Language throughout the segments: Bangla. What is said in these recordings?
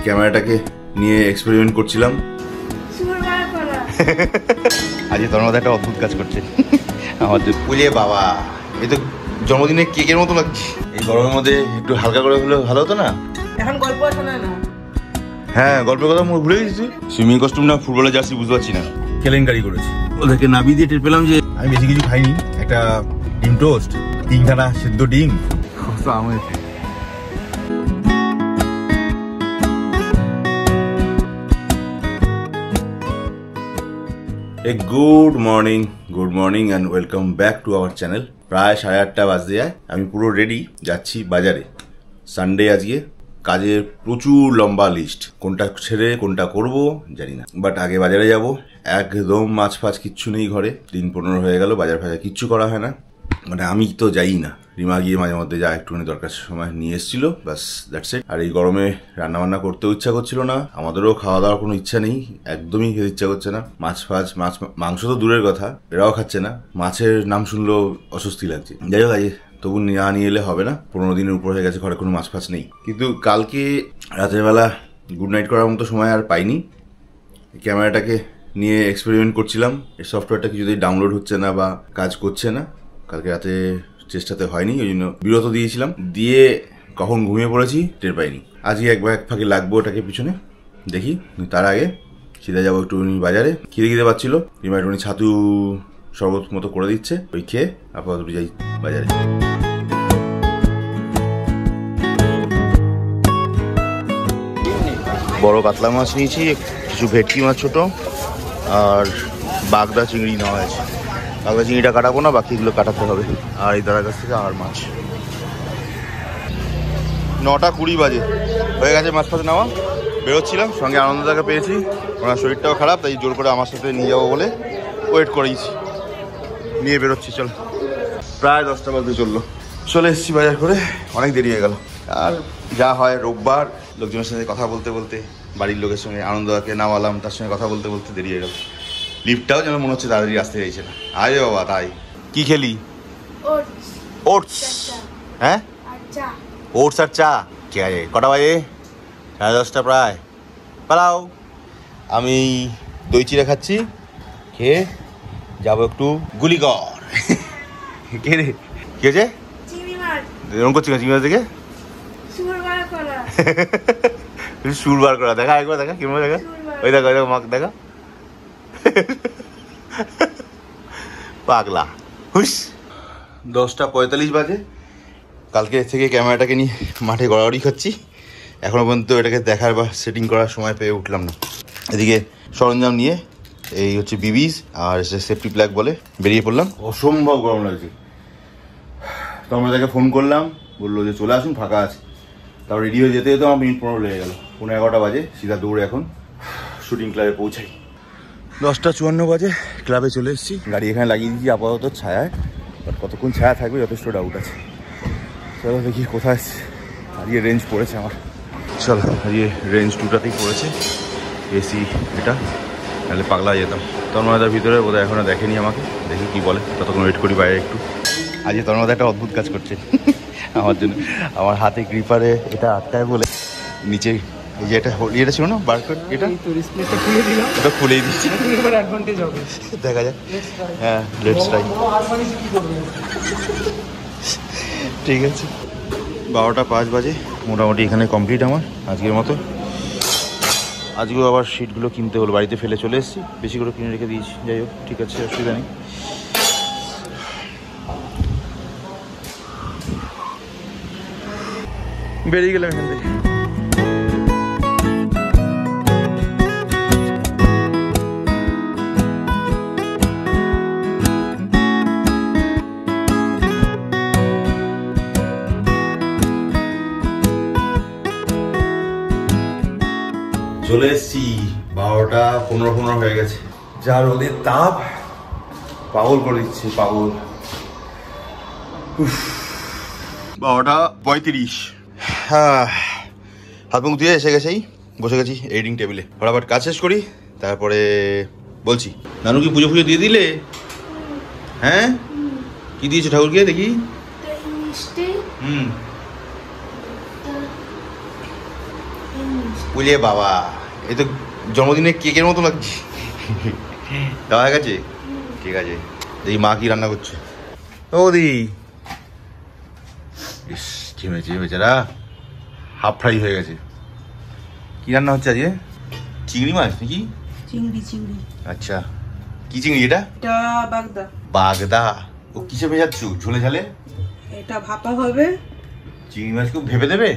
ক্যামেরাটাকে নিয়ে এক্সপেরিমেন্ট করছিলাম। আজ তোর মধ্যে একটা অদ্ভুত কাজ করছে আমার পুলে বাবা, এই তো জন্মদিনে কেকের মতো লাগছে। এই গরমের মধ্যে একটু হালকা করে হলে ভালো হতো না? এখন গল্প শোনা না। হ্যাঁ, গল্পের কথা ভুলে গেছি। সুইমিং কস্টিউম না ফুটবলের জার্সি বুঝতে পারছি না। কেলেঙ্কারি করেছি। ওদেরকে নাবি দিয়ে টের পেলাম যে আমি বেশি কিছু খাইনি। একটা ডিম টোস্ট, 3খানা সিদ্ধ ডিম, আমের। Good morning and welcome back to our channel. প্রায় 8:30 বাজতে যায়। আমি পুরো রেডি, যাচ্ছি বাজারে। সানডে আজকে, কাজের প্রচুর লম্বা লিস্ট, কোনটা ছেড়ে কোনটা করব জানি না, বাট আগে বাজারে যাব। একদম মাছ ফাছ কিচ্ছু নেই ঘরে, দিন 15 হয়ে গেল, বাজার ফাজার কিচ্ছু করা হয় না। মানে আমি তো যাই না, রিমা গিয়ে মাঝে মধ্যে যা একটুখানি দরকার সময় নিয়ে এসেছিল, বাস দ্যাটস ইট। আর এই গরমে রান্নাবান্না করতেও ইচ্ছা করছিল না, আমাদেরও খাওয়া দাওয়ার কোনো ইচ্ছা নেই, একদমই খেতে ইচ্ছা করছে না। মাংস তো দূরের কথা, এরাও খাচ্ছে না। মাছের নাম শুনলেও অস্বস্তি লাগছে। যাই হোক, তবু না নিয়ে এলে হবে না, 15 দিনের উপর হয়ে গেছে ঘরে কোনো মাছ ফাছ নেই। কিন্তু কালকে রাতের বেলা গুড নাইট করার মতো সময় আর পাইনি। ক্যামেরাটাকে নিয়ে এক্সপেরিমেন্ট করছিলাম, এই সফটওয়্যারটা কিছুতেই ডাউনলোড হচ্ছে না বা কাজ করছে না। কালকে রাতে চেষ্টাতে হয়নি, ওই জন্য বিরত দিয়েছিলাম, দিয়ে কখন ঘুমিয়ে পড়েছি টের পাইনি। আজকে এক ফাঁকে লাগবো ওটাকে পিছনে, দেখি। তার আগে সিধা যাবো একটু বাজারে, খিদে পাচ্ছিল। রিমা একটু ছাতু শরবত মতো করে দিচ্ছে, ওই খেয়ে আপাতত যাই বাজারে। বড় কাতলা মাছ নিয়েছি, কিছু ভেটকি মাছ ছোট, আর বাগদা চিংড়ি নেওয়া হয়েছে। বাগদা চিংড়িটা কাটাবো না, বাকিগুলো কাটাতে হবে। আর এই দাদার কাছ থেকে আর মাছ। 9:20 বাজে, হয়ে গেছে মাছ ফাছ নেওয়া। বেরোচ্ছিলাম, সঙ্গে আনন্দদাকে পেয়েছি, ওনার শরীরটাও খারাপ, তাই জোর করে আমার সাথে নিয়ে যাবো বলে ওয়েট করেছি, নিয়ে বেরোচ্ছি। চল, প্রায় 10টা বাজতে চললো, চলে এসেছি বাজার করে। অনেক দেরি হয়ে গেল। আর যা হয়, রোববার লোকজনের সাথে কথা বলতে বলতে, বাড়ির লোকের সঙ্গে আনন্দদাকে নামালাম, তার সঙ্গে কথা বলতে বলতে দেরি হয়ে গেল। লিফটটাও যেন মনে হচ্ছে তাড়াতাড়ি আসতে চাইছে না। আরে বাবা, তাই কি খেলি? ওটস। হ্যাঁ, ওটস আর চা। কে আছে? কটা বাজে? 10:30 প্রায়। পালাও, আমি দই চিড়া খাচ্ছি, খেয়ে যাবো একটু গুলিগড়। কে রে, কি হয়েছে? এরকম করছি চিংড়ি মাছ দেখে সুর বার করা। দেখা একবার, দেখা কিভাবে, দেখা ওই দেখা, ওই মাক দেখা, পাগলা হুস। 10:45 বাজে। কালকে থেকে ক্যামেরাটাকে নিয়ে মাঠে গড়াগড়ি খাচ্ছি, এখনো পর্যন্ত এটাকে দেখার বা সেটিং করার সময় পেয়ে উঠলাম না। এদিকে সরঞ্জাম নিয়ে, এই হচ্ছে বিবিস আর সেফটি প্লাগ বলে বেরিয়ে পড়লাম। অসম্ভব গরম লাগছে। তো আমরা তাকে ফোন করলাম, বললো যে চলে আসুন, ফাঁকা আছে। তারপর রেডি হয়ে যেতে যেতে আমার মিনিট 15 লেগে গেল। 11:30 বাজে, সিধা দৌড়ে এখন শুটিং ক্লাবে পৌঁছাই। 10:54 বাজে ক্লাবে চলে এসেছি। গাড়ি এখানে লাগিয়ে দিয়েছি আপাতত ছায়ায়, বাট কতক্ষণ ছায়া থাকবে যথেষ্ট ডাউট আছে। চলো দেখি কোথায় আজকে রেঞ্জ পড়েছে আমার। চলো, আজকে রেঞ্জ 2টাতেই পড়েছে, এসি এটা, তাহলে পাগলা যেতাম। তন্ময়দার ভিতরে বোধহয় এখনো দেখেনি আমাকে, দেখি কি বলে, ততক্ষণ ওয়েট করি বাইরে একটু। আজকে তন্ময়দা একটা অদ্ভুত কাজ করছে আমার জন্য। আমার হাতে গ্রিপারে এটা আটকায় বলে নিচে এই যে এটা ছিল না বারকোড, এটা এটা খুলেই দিচ্ছি, দেখা যাক। হ্যাঁ, লেটস ট্রাই। ঠিক আছে, 12:05 বাজে মোটামুটি এখানে কমপ্লিট আমার আজকের মতো। আজকেও আবার শিটগুলো কিনতে হলো, বাড়িতে ফেলে চলে এসেছি, বেশি করে কিনে রেখে দিয়েছি। যাই হোক, ঠিক আছে, অসুবিধা নেই। বেরিয়ে গেলাম এখান থেকে। চলে এসছি, 12:15 হয়ে গেছে। যা রোদের তাপ, পাগল করে দিচ্ছে, পাগল। 12:35। হ্যাঁ, হাত মুখ দিয়ে এসে গেছেই, বসে গেছি এডিটিং টেবিলে। ফটাফট কাজ শেষ করি, তারপরে বলছি। নানু কি পুজো দিয়ে দিলে? হ্যাঁ, কি দিয়েছো ঠাকুরকে দেখি? বলে বাবা, এই তো জন্মদিনে কেকের মতো লাগছে। দেওয়া হয়ে গেছে, ঠিক আছে। দেখি মা কি রান্না করছে। ও দি ইস, ঝিমেছে বেচারা, হাফ ফ্রাই হয়ে গেছে। কি রান্না হচ্ছে আজকে? চিংড়ি মাছ নাকি? চিংড়ি। আচ্ছা, কি চিংড়ি এটা? এটা বাগদা। বাগদা? ও কিসে ভেজাচ্ছ? ঝোলে ঝালে? এটা ভাপা হবে। চিংড়ি মাছ কেউ ভেবে দেবে?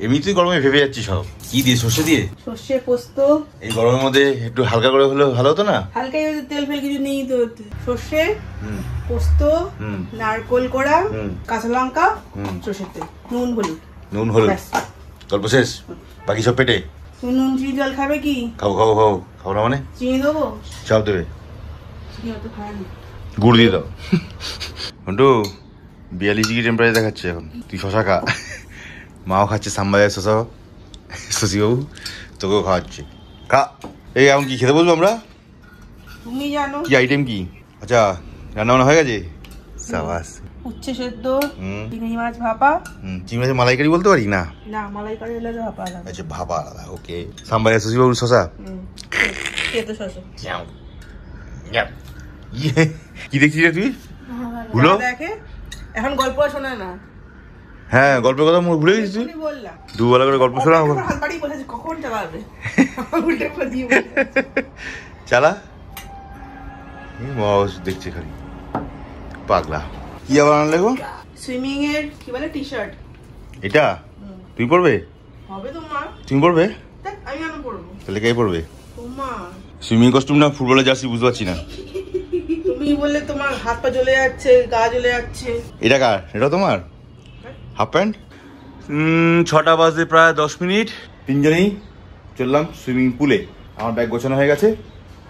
এমনিতেই গরমে ভেবে যাচ্ছি সব। কি দিয়ে? সর্ষে দিয়ে? সর্ষে পোস্ত। এই গরমের মধ্যে একটু হালকা করে হলে ভালো হতো না? হালকা তেল ফেল কিছু নেই তো। সর্ষে, পোস্ত, নারকোল কোড়া, কাঁচা লঙ্কা, সর্ষের তেল, নুন হলুদ। নুন হলুদ, গল্প শেষ। বাকি সব পেটে। তুমি নুন চিনি জল খাবে কি? খাবো খাবো খাবো। খাবো না মানে? চিনি দেবো? সব দেবে। চিনি অত খায় না। গুড় দিয়ে দাও। ঘন্টু 42 ডিগ্রি টেম্পারেচার দেখাচ্ছে এখন। তুই শশা খা। মাও খাচ্ছে সাম্বারের শশা। শশীবাবু তোকেও খাওয়াচ্ছে, খা। এই এখন কি খেতে বলবো আমরা? তুমি জানো কি আইটেম কি? আচ্ছা, রান্না বান্না হয়ে গেছে? সাবাস। উচ্ছে সেদ্ধ, চিংড়ি মাছ ভাপা। চিংড়ি মাছের মালাইকারি বলতে পারি না? না, মালাইকারি হলে তো ভাপা আলাদা। আচ্ছা, ভাপা আলাদা। ওকে। সাম্বারের শশীবাবুর শশা। খেতে শশা। কি দেখছিস রে তুই? ভুলো দেখে এখন গল্প শোনা না। হ্যাঁ, গল্পের কথা ভুলে গেছিস তুই? বললাম দুবেলা করে গল্প শোনা। হালবাড়ি বলেছে কখন চালাবে। চালা। দেখছে খালি পাগলা। কি আবার আনলে গো? সুইমিং এর কি বলে টি শার্ট। এটা তুই পরবে? হবে তোমার। তুমি পরবে? আমি কেন পরবো? তাহলে কে পরবে? তোমার। সুইমিং কস্টিউম না ফুটবলের জার্সি বুঝতে পারছি না। তুমি বললে তোমার হাত পা জ্বলে যাচ্ছে, গা জ্বলে যাচ্ছে। এটা কার? এটা তোমার হাফ প্যান্ট? 6টা বাজে প্রায় 10 মিনিট। তিনজনেই চললাম সুইমিং পুলে। আমার ব্যাগ গোছানো হয়ে গেছে,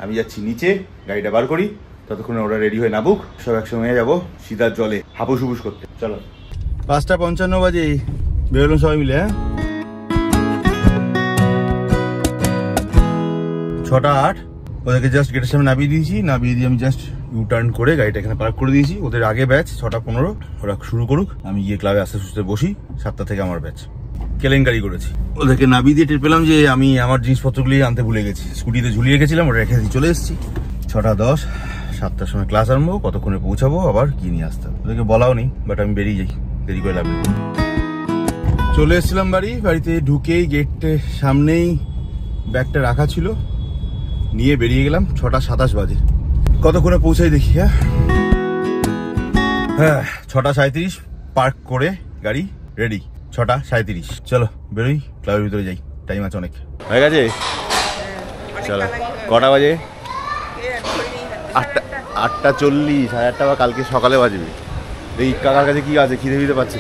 আমি যাচ্ছি নিচে, গাড়িটা বার করি। ততক্ষণে ওরা রেডি হয়ে নাবুক, সব একসঙ্গে যাবো সিধার জলে হাপুস হুপুস করতে। চলো। 5:55 বাজে বেরোলাম সবাই মিলে। হ্যাঁ, 6:08। ওদেরকে জাস্ট গেটের সামনে নামিয়ে দিয়েছি। নামিয়ে দিয়ে আমি জাস্ট ইউ টার্ন করে গাড়িটা এখানে পার্ক করে দিয়েছি। ওদের আগে ব্যাচ 6:15, ওরা শুরু করুক। আমি গিয়ে ক্লাবে আস্তে সুস্থে বসি। 7টা থেকে আমার ব্যাচ। কেলেঙ্কারি করেছি। ওদেরকে নামিয়ে দিয়ে টের পেলাম যে আমি আমার জিনিসপত্রগুলি আনতে ভুলে গেছি। স্কুটিতে ঝুলিয়ে গেছিলাম, ওটা রেখে দিয়ে চলে এসেছি। 6:10, 7টার সময় ক্লাস আরম্ভ। কতক্ষণে পৌঁছাবো, আবার কি নিয়ে আসতে হবে ওদেরকে বলাও নেই, বাট আমি বেরিয়ে যাই, দেরি করে লাভ নেই। চলে এসেছিলাম বাড়িতে ঢুকেই গেটের সামনেই ব্যাগটা রাখা ছিল, নিয়ে বেরিয়ে গেলাম। 6:27 বাজে। কতক্ষণে পৌঁছাই দেখি। হ্যাঁ, 6:37 পার্ক করে গাড়ি রেডি। 6:37, চলো বেরোই, ক্লাবের ভিতরে যাই, টাইম আছে অনেক। হয়ে গেছে? চলো। কটা বাজে? 8:40, 8:30 বা কালকে সকালে বাজবে। এই কাকার কাছে কি আছে? খিদে ফিদে পাচ্ছে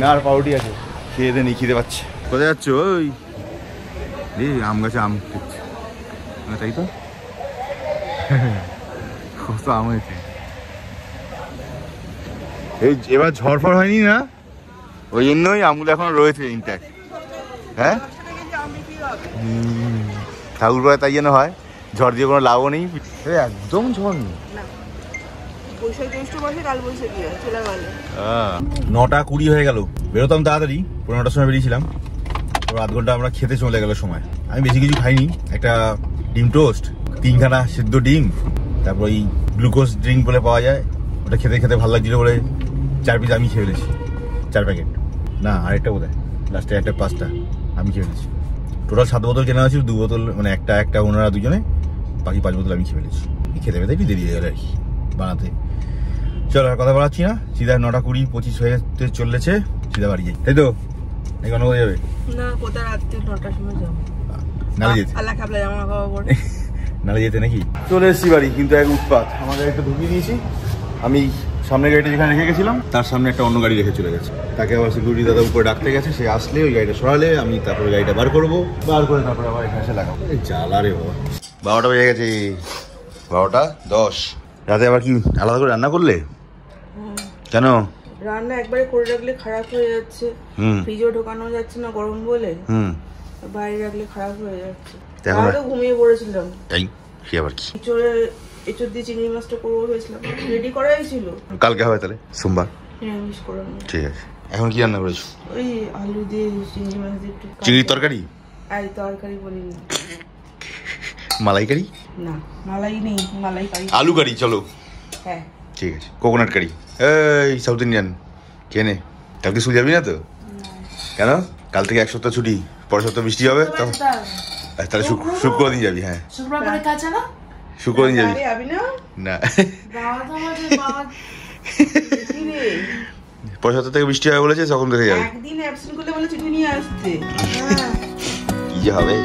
না? আর পাউরুটি আছে, খেয়ে দে, নেই খিদে পাচ্ছে। কোথায় যাচ্ছ? ওই আম গাছে আম খেচ্ছে, তাই তো? কত আম হয়েছে। এই এবার ঝড়ফড় হয়নি না, ওই জন্যই আমগুলো এখন রয়েছে ইনট্যাক্ট। হ্যাঁ, ঠাকুর পাড়ায় তাই যেন হয়, ঝড় দিয়ে কোনো লাভও নেই। একদম ঝড় নেই। 9:20 হয়ে গেল। বেরোতাম তাড়াতাড়ি, 9:15টার সময় বেরিয়েছিলাম। তো আধ ঘন্টা আমরা খেতে চলে গেল সময়। আমি বেশি কিছু খাইনি, একটা ডিম টোস্ট, 3খানা সেদ্ধ ডিম, তারপর এই গ্লুকোজ ড্রিঙ্ক বলে পাওয়া যায়, ওটা খেতে খেতে ভালো লাগছিল বলে 4 পিস আমি খেয়ে ফেলেছি। 4 প্যাকেট না, আরেকটা বোধ হয়, লাস্টে একটা 5টা আমি খেয়ে ফেলেছি। টোটাল 7 বোতল কেনা হয়েছিল, 2 বোতল মানে একটা ওনারা দুজনে, বাকি 5 বোতল আমি খেয়ে ফেলেছি। খেতে খেতে একটু দেরি হয়ে গেল আর কি বানাতে। চলো আর কথা বাড়াচ্ছি না, সিধা 9:20-25 হয়ে চললেছে, সিধা বাড়ি যাই, তাই তো? এখন কোথায় যাবে? না, কোথায় রাত্রি 9টার সময় যাবো। নালে যেতে? আল্লাহ খাবলা জামা খাওয়া পড়ে নালে যেতে নাকি? চলে এসেছি বাড়ি, কিন্তু এক উৎপাত। আমার গাড়িটা ঢুকিয়ে দিয়েছি, আমি সামনের গাড়িটা যেখানে রেখে গেছিলাম তার সামনে একটা অন্য গাড়ি রেখে চলে গেছে। তাকে আবার সিকিউরিটি দাদা উপরে ডাকতে গেছে, সে আসলে ওই গাড়িটা সরালে আমি তারপরে গাড়িটা বার করবো, বার করে তারপরে আবার এখানে এসে লাগাবো। জ্বালা রে বাবা। 12টা বেজে গেছে, 12:10। রাতে আবার কি আলাদা করে রান্না করলে? কেন? রান্না একবারে করে রাখলে খারাপ হয়ে যাচ্ছে, ফ্রিজও ঢোকানো যাচ্ছে না গরম বলে, বাইরে রাখলে খারাপ হয়ে যাচ্ছে। তাহলে তো ঘুমিয়ে পড়েছিলাম। তাই? সে আবার কি? এঁচোড় দিয়ে চিংড়ি মাছটা করবো ভেবেছিলাম, রেডি করাই ছিল। কালকে হবে তাহলে, সোমবার। নিরামিষ করে। ঠিক আছে। এখন কি রান্না করেছো? ওই আলু দিয়ে চিংড়ি মাছ দিয়ে একটু চিংড়ির তরকারি? আর তরকারি বলিনি। মালাইকারি? না মালাই নেই, মালাই কারি। আলু কারি চলো। হ্যাঁ ঠিক আছে। কোকোনাট কারি। এই সাউথ ইন্ডিয়ান কেনে। কালকে স্কুল যাবি না তো? কেন? কাল থেকে 1 সপ্তাহ ছুটি, পরের সপ্তাহ বৃষ্টি হবে তখন। তাহলে শুক্রবার দিন যাবি। হ্যাঁ শুক্রবার করে কাজ না, শুক্রবার দিন যাবি না? না বাবা তো আমাদের বাবা কি রে, পরের সপ্তাহ থেকে বৃষ্টি হবে বলেছে, তখন দেখে যাবে। একদিন অ্যাবসেন্ট করলে বলে চিঠি নিয়ে আসতে। কি যে হবে।